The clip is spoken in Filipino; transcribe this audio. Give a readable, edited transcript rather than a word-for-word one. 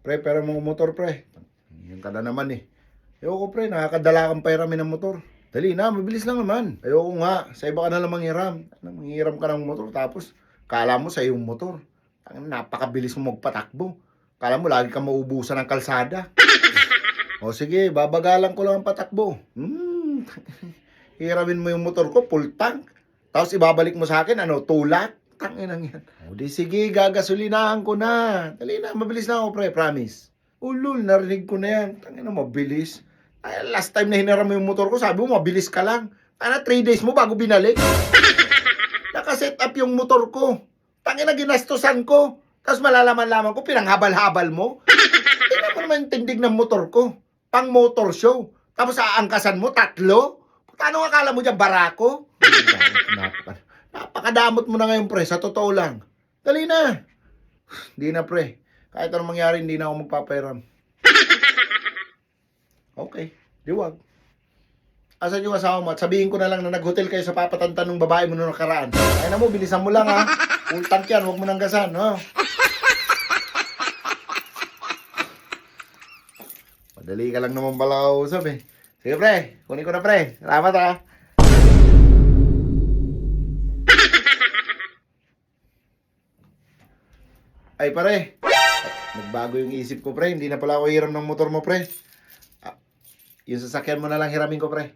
Pre, pera mo motor, pre. Yan ka na naman eh. Ayoko, pre, nakakadala kang pairamin ng motor. Dali na, mabilis lang naman. Ayoko nga, sa iba ka na lang manghiram. Manghiram ka ng motor, tapos kala mo sa yung motor. Napakabilis mo magpatakbo. Kala mo lagi kang maubusan ng kalsada. O sige, babagalan ko lang ang patakbo. Hiramin mo yung motor ko, full tank. Tapos ibabalik mo sa akin, tulak. Tanginang yan. O di sige, gagasolinahan ko na. Dali na, mabilis na ako, pre, promise. Ulul, narinig ko na yan. Tangina, mabilis. Ay, last time na hinaram mo yung motor ko, sabi mo, mabilis ka lang. 3 days mo bago binalik. Nakaset up yung motor ko. Tangina, ginastosan ko. Tapos malalaman-laman ko, pinanghabal-habal mo. Tingnan mo naman yung tindig ng motor ko. Pang motor show. Tapos aangkasan mo, 3. Paano akala mo dyan, barako? Napakadamot mo na ngayon, pre. Sa totoo lang. Dali na. Hindi na, pre. Kahit anong mangyari, hindi na ako magpapairam. Okay. Diwag. Asan yung asawa mo? At sabihin ko na lang na nag-hotel kayo sa papatantan ng babae mo noong nakaraan. Ay na mo, bilisan mo lang ha. Full tank yan, huwag mo nang gasan. Ha? Madali ka lang naman pala kausap eh. Sige pre, kunin ko na pre. Salamat ha. Ay pare, nagbago yung isip ko pre. Hindi na pala ako hiram ng motor mo pre. Yung sasakyan mo na lang hiramin ko pre.